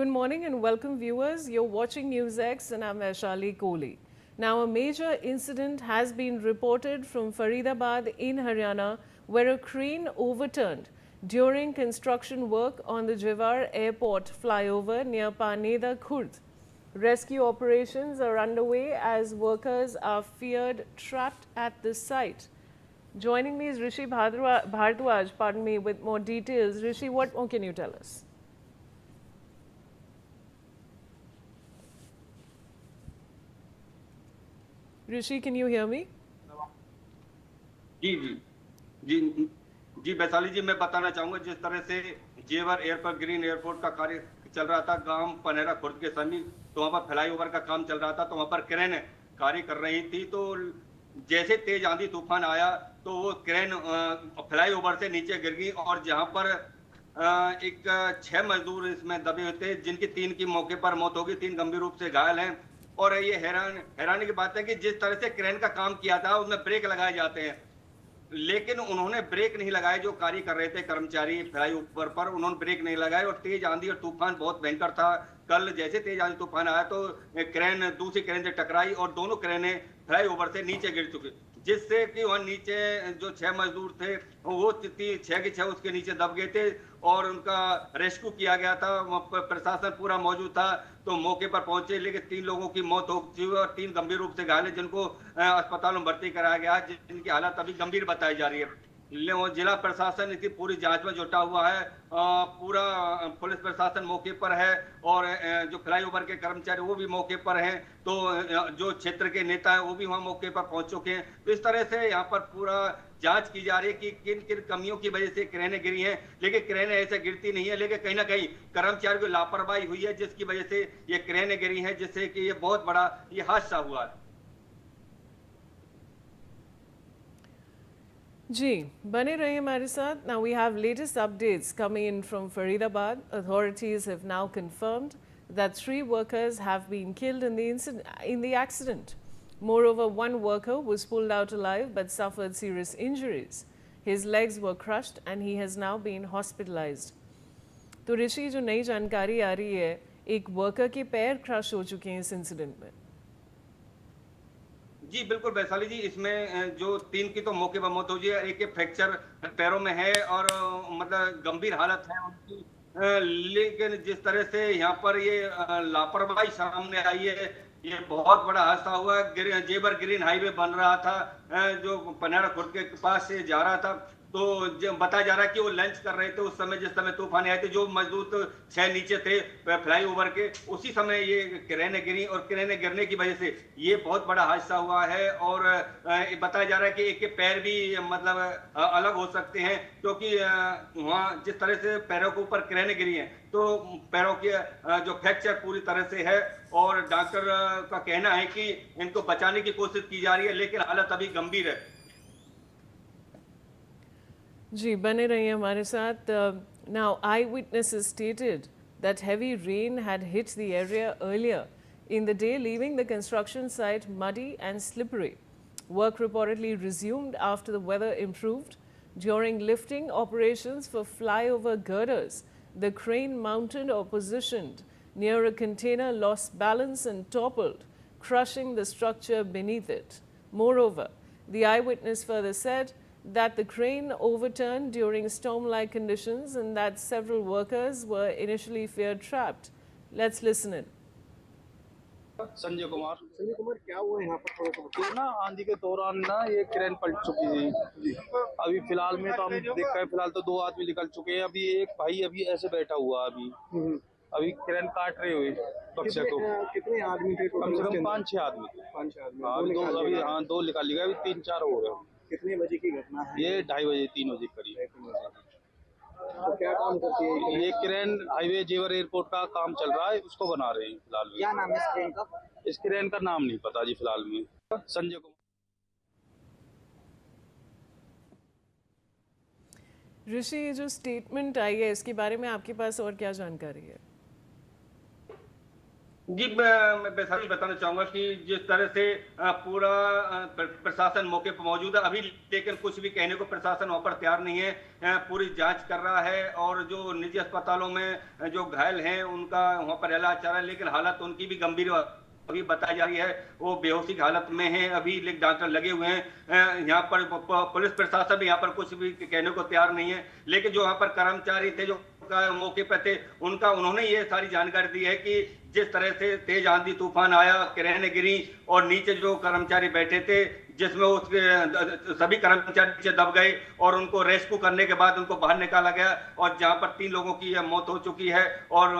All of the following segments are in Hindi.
Good morning and welcome viewers. You're watching NewsX and I'm Vaishali Kohli. Now a major incident has been reported from Faridabad in Haryana where a crane overturned during construction work on the Jewar Airport flyover near Paneda Khurd. Rescue operations are underway as workers are feared trapped at the site. Joining me is Rishi Bhardwaj, with more details. Rishi, what more can you tell us? Rishi, can you hear me? जी जी जी जी वैशाली जी, मैं बताना चाहूंगा जिस तरह से जेवर एयरपोर्ट ग्रीन एयरपोर्ट का कार्य चल रहा था गांव पनेरा खुर्द के समीप, तो वहां पर फ्लाईओवर का काम चल रहा था, तो वहां पर क्रेन कार्य कर रही थी। तो जैसे तेज आंधी तूफान आया तो वो क्रेन फ्लाईओवर से नीचे गिर गई और जहां पर एक 6 मजदूर इसमें दबे हुए थे, जिनकी 3 की मौके पर मौत हो गई, 3 गंभीर रूप से घायल हैं। और ये हैरानी की बात है कि जिस तरह से क्रेन का काम किया था उसमें ब्रेक लगाए जाते हैं, लेकिन उन्होंने ब्रेक नहीं लगाए। जो कार्य कर रहे थे कर्मचारी फ्लाईओवर पर, उन्होंने ब्रेक नहीं लगाए और तेज आंधी और तूफान बहुत भयंकर था। कल जैसे तेज आंधी तूफान आया तो क्रेन दूसरी क्रेन से टकराई और दोनों क्रेनें फ्लाईओवर से नीचे गिर चुकी, जिससे कि वह नीचे जो 6 मजदूर थे वो 6 के 6 उसके नीचे दब गए थे और उनका रेस्क्यू किया गया था। प्रशासन पूरा मौजूद था, तो मौके पर पहुंचे, लेकिन 3 लोगों की मौत हो चुकी है और 3 गंभीर रूप से घायल है, जिनको अस्पताल में भर्ती कराया गया है, जिनकी हालत अभी गंभीर बताई जा रही है। जिला प्रशासन इसकी पूरी जांच में जुटा हुआ है। पूरा पुलिस प्रशासन मौके पर है और जो फ्लाईओवर के कर्मचारी वो भी मौके पर हैं, तो जो क्षेत्र के नेता हैं वो भी वहां मौके पर पहुंच चुके हैं। तो इस तरह से यहाँ पर पूरा जांच की जा रही है कि किन किन कमियों की वजह से क्रेनें गिरी हैं। लेकिन क्रेनें ऐसे गिरती नहीं है, लेकिन कहीं ना कहीं कर्मचारियों की लापरवाही हुई है, जिसकी वजह से ये क्रेनें गिरी हैं, जिससे कि ये बहुत बड़ा ये हादसा हुआ है। जी, बने रहिए हमारे साथ. Now we have latest updates coming in from Faridabad. Authorities have now confirmed that 3 workers have been killed in the accident. Moreover, 1 worker was pulled out alive but suffered serious injuries. His legs were crushed and he has now been hospitalized. तो ऋषि, जो नई जानकारी आ रही है, एक वर्कर के पैर क्रश हो चुके हैं इस इंसिडेंट में. जी बिल्कुल वैशाली जी, इसमें जो 3 की तो मौके पर मौत हुई है, एक के फ्रैक्चर पैरों में है और मतलब गंभीर हालत है उनकी। लेकिन जिस तरह से यहाँ पर ये लापरवाही सामने आई है, ये बहुत बड़ा हादसा हुआ है। जेवर ग्रीन हाईवे बन रहा था, जो पनेरा खुर्द के पास से जा रहा था, तो बताया जा रहा है कि वो लंच कर रहे थे उस समय, जिस समय तूफान आए थे। जो मजदूर तो 6 नीचे थे फ्लाईओवर के, उसी समय ये क्रेनें गिरी और क्रेनें गिरने की वजह से ये बहुत बड़ा हादसा हुआ है। और बताया जा रहा है कि एक के पैर भी मतलब अलग हो सकते हैं, क्योंकि वहाँ जिस तरह से पैरों के ऊपर क्रेनें गिरी हैं तो पैरों की जो फ्रैक्चर पूरी तरह से है और डॉक्टर का कहना है कि इनको बचाने की कोशिश की जा रही है, लेकिन हालत अभी गंभीर है। जी, बने रहिए हमारे साथ. Now, eyewitnesses stated that heavy rain had hit the area earlier in the day, leaving the construction site muddy and slippery. Work reportedly resumed after the weather improved. During lifting operations for flyover girders, the crane mounted or positioned near a container lost balance and toppled, crushing the structure beneath it. Moreover, the eyewitness further said that the crane overturned during storm-like conditions and that several workers were initially feared trapped. Let's listen in. Sanjay Kumar, क्या हुआ यहाँ पर? थोड़ा सा ना आंधी के दौरान ना ये क्रेन पलट चुकी थी। अभी फिलहाल में तो हम देख रहे हैं, फिलहाल तो 2 आदमी निकल चुके हैं। अभी एक भाई अभी ऐसे बैठा हुआ अभी क्रेन काट रहे हुए बक्से को। कितने आदमी थे? कम से कम 5-6 आदमी थे। 5-6 आदमी अभी 2 निकाल लिए, अभी 3-4 हो गए। कितने बजे की घटना है? ये 2:30 बजे 3 बजे करीब। तो क्या काम करती है ये क्रेन? हाईवे जेवर एयरपोर्ट का काम चल रहा है, उसको बना रहे हैं फिलहाल में। क्या नाम है इस क्रेन का? इस क्रेन का नाम नहीं पता जी फिलहाल में। संजय कुमार. ऋषि, ये जो स्टेटमेंट आई है इसके बारे में आपके पास और क्या जानकारी है? जी, मैं वैशाली बताना चाहूंगा कि जिस तरह से पूरा प्रशासन मौके पर मौजूद है अभी, लेकिन कुछ भी कहने को प्रशासन वहां पर तैयार नहीं है। पूरी जांच कर रहा है और जो निजी अस्पतालों में जो घायल हैं उनका वहां पर इलाज चल रहा है, लेकिन हालत उनकी भी गंभीर अभी बताई जा रही है। वो बेहोशी की हालत में है अभी, लेकिन डॉक्टर लगे हुए हैं। यहाँ पर पुलिस प्रशासन भी यहाँ पर कुछ भी कहने को तैयार नहीं है, लेकिन जो यहाँ पर कर्मचारी थे जो मौके पर थे उन्होंने ये सारी जानकारी दी है कि जिस तरह से तेज आंधी तूफान आया, क्रेनें गिरी और नीचे जो कर्मचारी बैठे थे जिसमें उसके सभी कर्मचारी नीचे दब गए और उनको रेस्क्यू करने के बाद उनको बाहर निकाला गया, और जहां पर 3 लोगों की मौत हो चुकी है और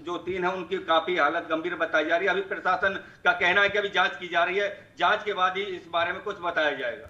जो 3 है उनकी काफी हालत गंभीर बताई जा रही है। अभी प्रशासन का कहना है कि अभी जांच की जा रही है, जांच के बाद ही इस बारे में कुछ बताया जाएगा।